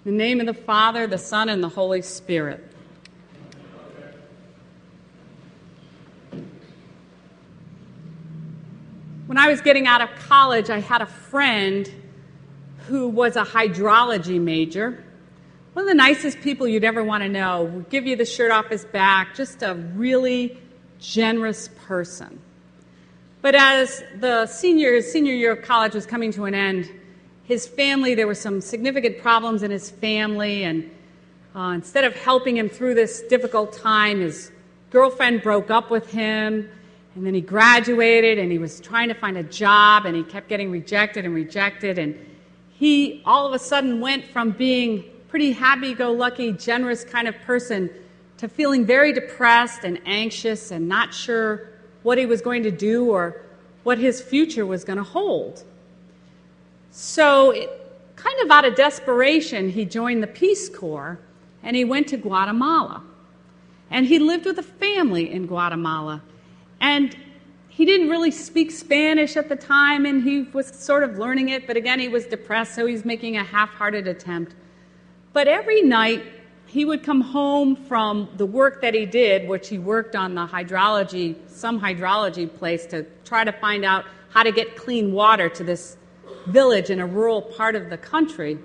In the name of the Father, the Son, and the Holy Spirit. When I was getting out of college, I had a friend who was a hydrology major. One of the nicest people you'd ever want to know. Would give you the shirt off his back, just a really generous person. But as the senior year of college was coming to an end, his family, there were some significant problems in his family, and instead of helping him through this difficult time, his girlfriend broke up with him, and then he graduated, and he was trying to find a job, and he kept getting rejected, and he all of a sudden went from being pretty happy-go-lucky, generous kind of person to feeling very depressed and anxious and not sure what he was going to do or what his future was going to hold. So, kind of out of desperation, he joined the Peace Corps, and he went to Guatemala. And he lived with a family in Guatemala. And he didn't really speak Spanish at the time, and he was sort of learning it, but again, he was depressed, so he was making a half-hearted attempt. But every night, he would come home from the work that he did, which he worked on some hydrology place to try to find out how to get clean water to this village in a rural part of the country.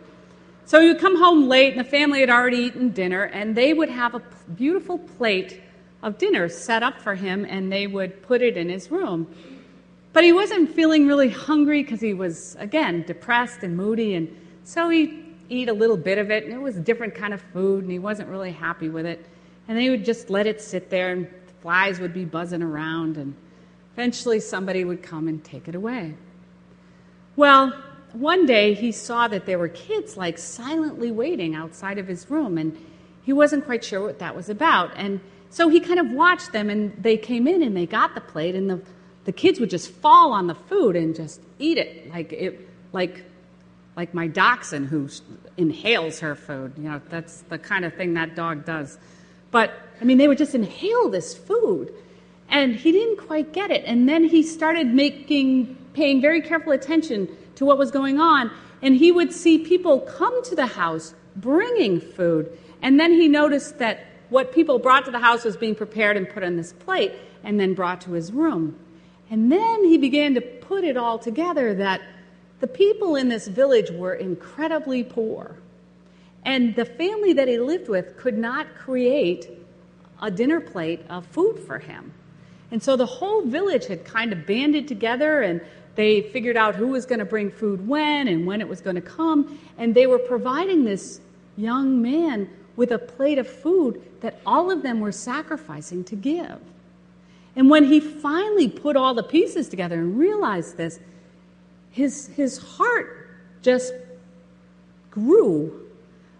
So he would come home late, and the family had already eaten dinner, and they would have a beautiful plate of dinner set up for him, and they would put it in his room. But he wasn't feeling really hungry because he was, again, depressed and moody, and so he'd eat a little bit of it, and it was a different kind of food, and he wasn't really happy with it. And they would just let it sit there, and flies would be buzzing around, and eventually somebody would come and take it away. Well, one day he saw that there were kids silently waiting outside of his room, and he wasn't quite sure what that was about. And so he kind of watched them, and they came in and they got the plate, and the kids would just fall on the food and just eat it like my dachshund who inhales her food. You know, that's the kind of thing that dog does. But they would just inhale this food, and he didn't quite get it. And then he started paying very careful attention to what was going on, and he would see people come to the house bringing food, and then he noticed that what people brought to the house was being prepared and put on this plate and then brought to his room. And then he began to put it all together that the people in this village were incredibly poor, and the family that he lived with could not create a dinner plate of food for him. And so the whole village had kind of banded together, and they figured out who was going to bring food when and when it was going to come, and they were providing this young man with a plate of food that all of them were sacrificing to give. And when he finally put all the pieces together and realized this, his heart just grew.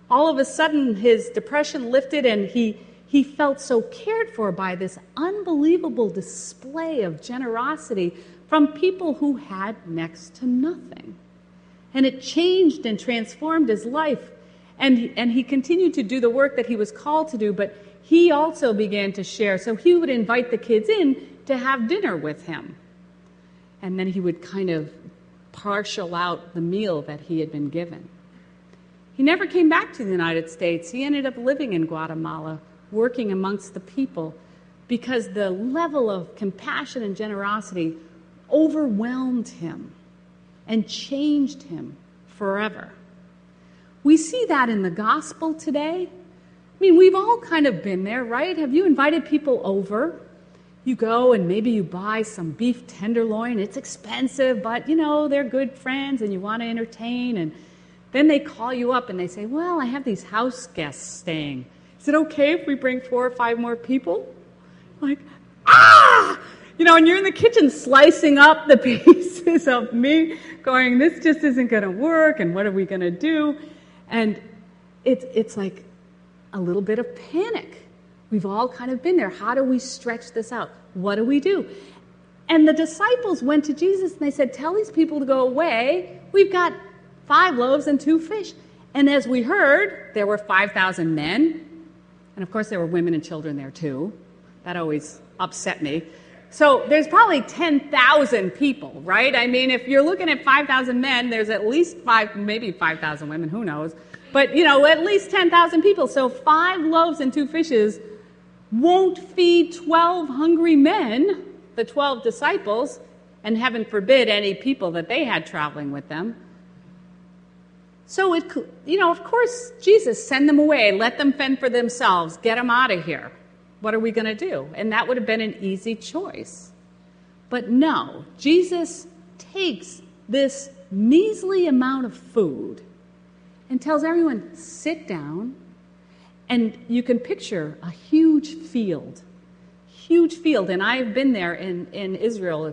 All of a sudden, his depression lifted, and he felt so cared for by this unbelievable display of generosity from people who had next to nothing. And it changed and transformed his life. And he continued to do the work that he was called to do, but he also began to share. So he would invite the kids in to have dinner with him. And then he would kind of partial out the meal that he had been given. He never came back to the United States. He ended up living in Guatemala, working amongst the people, because the level of compassion and generosity overwhelmed him and changed him forever. We see that in the gospel today. We've all kind of been there, right? Have you invited people over? You go and maybe you buy some beef tenderloin. It's expensive, but, they're good friends and you want to entertain. And then they call you up and they say, well, I have these house guests staying. Is it okay if we bring 4 or 5 more people? And you're in the kitchen slicing up the pieces of meat, going, this just isn't going to work, and what are we going to do? And it's like a little bit of panic. We've all kind of been there. How do we stretch this out? What do we do? And the disciples went to Jesus and they said, tell these people to go away. We've got 5 loaves and 2 fish. And as we heard, there were 5,000 men. And of course, there were women and children there too. That always upset me. So there's probably 10,000 people, right? If you're looking at 5,000 men, there's at least maybe 5,000 women, who knows? But, at least 10,000 people. So 5 loaves and 2 fishes won't feed 12 hungry men, the 12 disciples, and heaven forbid any people that they had traveling with them. So, of course, Jesus, send them away, let them fend for themselves, get them out of here. What are we going to do? And that would have been an easy choice. But no, Jesus takes this measly amount of food and tells everyone, sit down, and you can picture a huge field. And I've been there in Israel.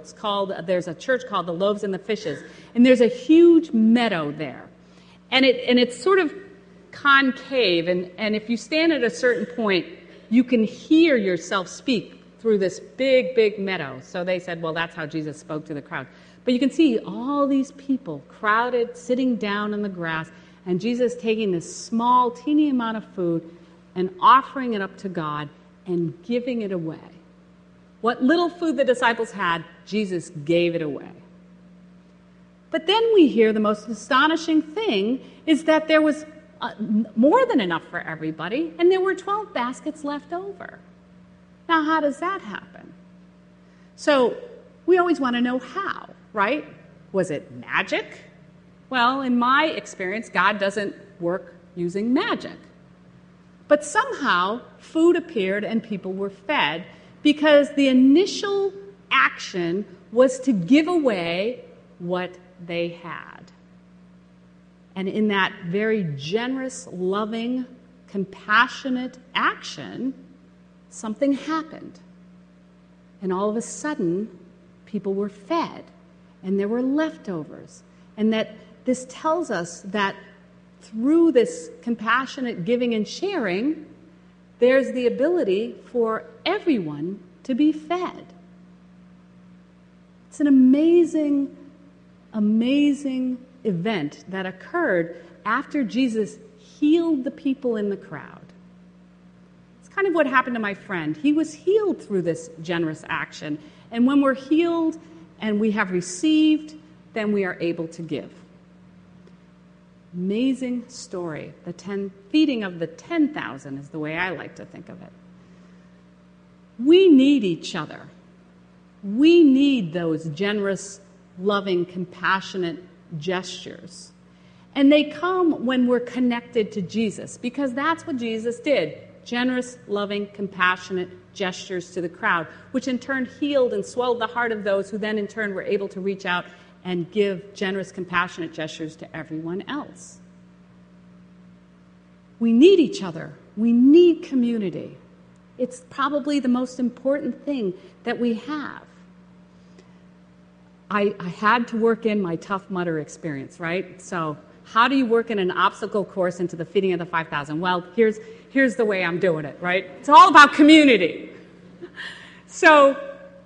There's a church called the Loaves and the Fishes, and there's a huge meadow there. And it's sort of concave, and if you stand at a certain point, you can hear yourself speak through this big, big meadow. So they said, well, that's how Jesus spoke to the crowd. But you can see all these people crowded, sitting down in the grass, and Jesus taking this small, teeny amount of food and offering it up to God and giving it away. What little food the disciples had, Jesus gave it away. But then we hear the most astonishing thing is that there was more than enough for everybody, and there were 12 baskets left over. Now, how does that happen? So we always want to know how, right? Was it magic? Well, in my experience, God doesn't work using magic. But somehow, food appeared and people were fed because the initial action was to give away what they had. And in that very generous, loving, compassionate action, something happened. And all of a sudden, people were fed, and there were leftovers. And that this tells us that through this compassionate giving and sharing, there's the ability for everyone to be fed. It's an amazing, amazing event that occurred after Jesus healed the people in the crowd. It's kind of what happened to my friend. He was healed through this generous action. And when we're healed and we have received, then we are able to give. Amazing story. The feeding of the 10,000 is the way I like to think of it. We need each other. We need those generous, loving, compassionate gestures. And they come when we're connected to Jesus, because that's what Jesus did. Generous, loving, compassionate gestures to the crowd, which in turn healed and swelled the heart of those who then in turn were able to reach out and give generous, compassionate gestures to everyone else. We need each other. We need community. It's probably the most important thing that we have. I had to work in my Tough Mudder experience, right? So how do you work in an obstacle course into the feeding of the 5,000? Well, here's the way I'm doing it, right? It's all about community. So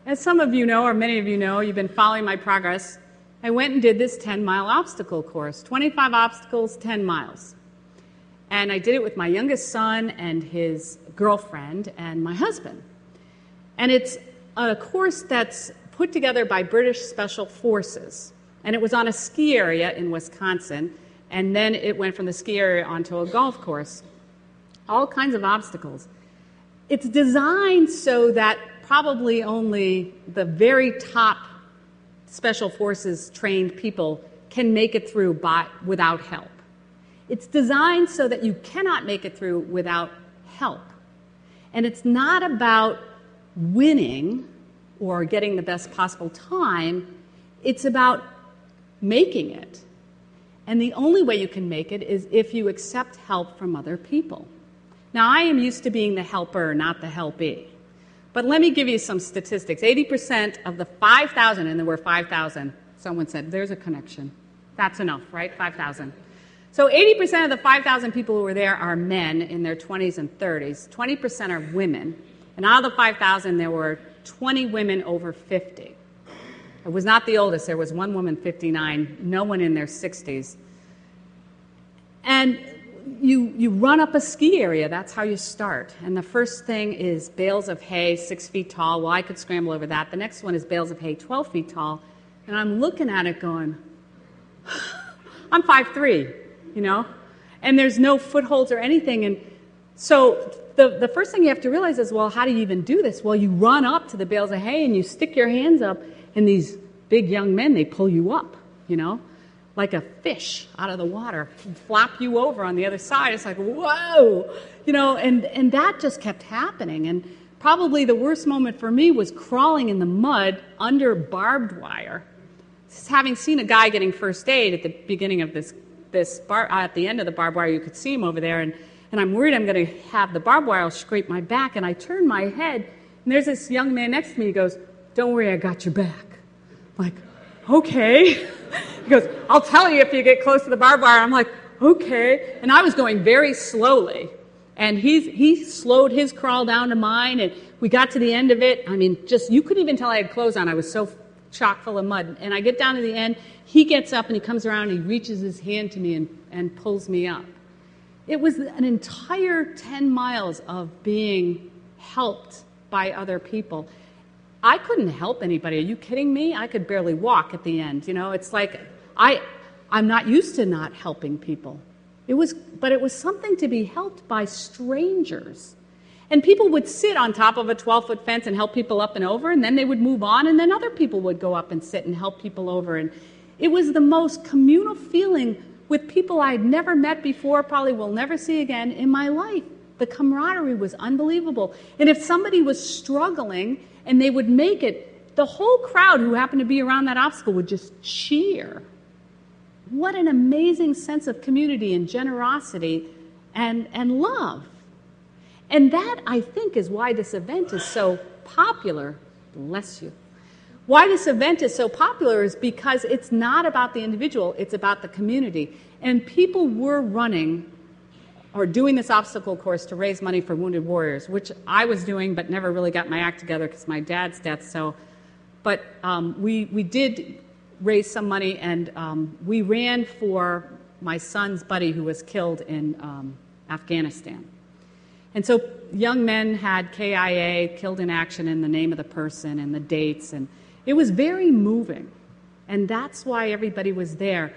as some of you know, or many of you know, you've been following my progress, I went and did this 10-mile obstacle course, 25 obstacles, 10 miles. And I did it with my youngest son and his girlfriend and my husband. And it's a course that's put together by British Special Forces. And it was on a ski area in Wisconsin. And then it went from the ski area onto a golf course. All kinds of obstacles. It's designed so that probably only the very top Special Forces trained people can make it through without help. It's designed so that you cannot make it through without help. And it's not about winning or getting the best possible time. It's about making it. And the only way you can make it is if you accept help from other people. Now, I am used to being the helper, not the helpee. But let me give you some statistics. 80% of the 5,000, and there were 5,000, someone said, there's a connection. That's enough, right? 5,000. So 80% of the 5,000 people who were there are men in their 20s and 30s. 20% are women. And out of the 5,000, there were 20 women over 50. I was not the oldest. There was one woman, 59, no one in their 60s. And you run up a ski area. That's how you start. And the first thing is bales of hay, 6 feet tall. Well, I could scramble over that. The next one is bales of hay, 12 feet tall. And I'm looking at it going, I'm 5'3", you know? and there's no footholds or anything. And so the first thing you have to realize is, well, how do you even do this? Well, you run up to the bales of hay and you stick your hands up, and these big young men, they pull you up, like a fish out of the water, and flop you over on the other side. It's like, whoa, and that just kept happening. And probably the worst moment for me was crawling in the mud under barbed wire. Just having seen a guy getting first aid at the beginning of this at the end of the barbed wire, you could see him over there, and I'm worried I'm going to have the barbed wire scrape my back, and I turn my head, and there's this young man next to me. He goes, "Don't worry, I got your back." I'm like, okay. He goes, "I'll tell you if you get close to the barbed wire." I'm like, okay. And I was going very slowly, and he slowed his crawl down to mine, and we got to the end of it. I mean, you couldn't even tell I had clothes on. I was so chock full of mud. And I get down to the end. He gets up, and he comes around, and he reaches his hand to me and pulls me up. It was an entire 10 miles of being helped by other people. I couldn't help anybody. Are you kidding me? I could barely walk at the end. It's like I'm not used to not helping people. But it was something to be helped by strangers. And people would sit on top of a 12-foot fence and help people up and over, and then they would move on, and then other people would go up and sit and help people over. And it was the most communal feeling with people I had never met before, probably will never see again in my life. The camaraderie was unbelievable. And if somebody was struggling and they would make it, the whole crowd who happened to be around that obstacle would just cheer. What an amazing sense of community and generosity and love. And that, I think, is why this event is so popular. Bless you. Why this event is so popular is because it's not about the individual, it's about the community. And people were running or doing this obstacle course to raise money for wounded warriors, which I was doing but never really got my act together because my dad's death. But we did raise some money, and we ran for my son's buddy who was killed in Afghanistan. And so young men had KIA, killed in action, in the name of the person and the dates, and it was very moving. And that's why everybody was there.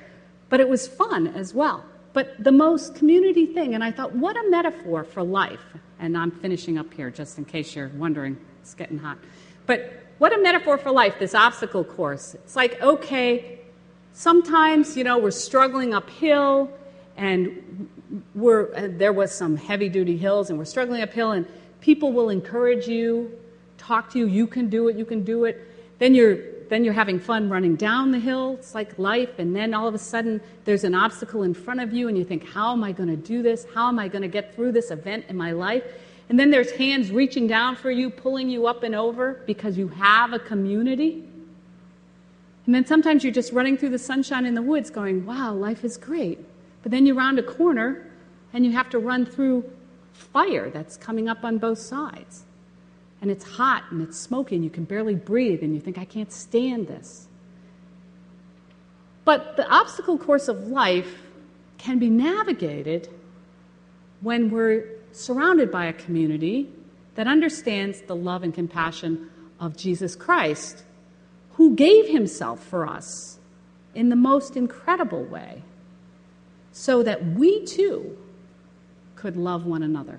But it was fun as well. But the most community thing, and I thought, what a metaphor for life. And I'm finishing up here just in case you're wondering. It's getting hot. But what a metaphor for life, this obstacle course. It's like, okay, sometimes, we're struggling uphill, and there was some heavy-duty hills, and we're struggling uphill, and people will encourage you, talk to you, you can do it. Then you're having fun running down the hill. It's like life, and then all of a sudden there's an obstacle in front of you, and you think, how am I going to do this? How am I going to get through this event in my life? And then there's hands reaching down for you, pulling you up and over because you have a community. And then sometimes you're just running through the sunshine in the woods going, wow, life is great. But then you round a corner and you have to run through fire that's coming up on both sides. And it's hot and it's smoky and you can barely breathe and you think, I can't stand this. But the obstacle course of life can be navigated when we're surrounded by a community that understands the love and compassion of Jesus Christ, who gave himself for us in the most incredible way, so that we too could love one another.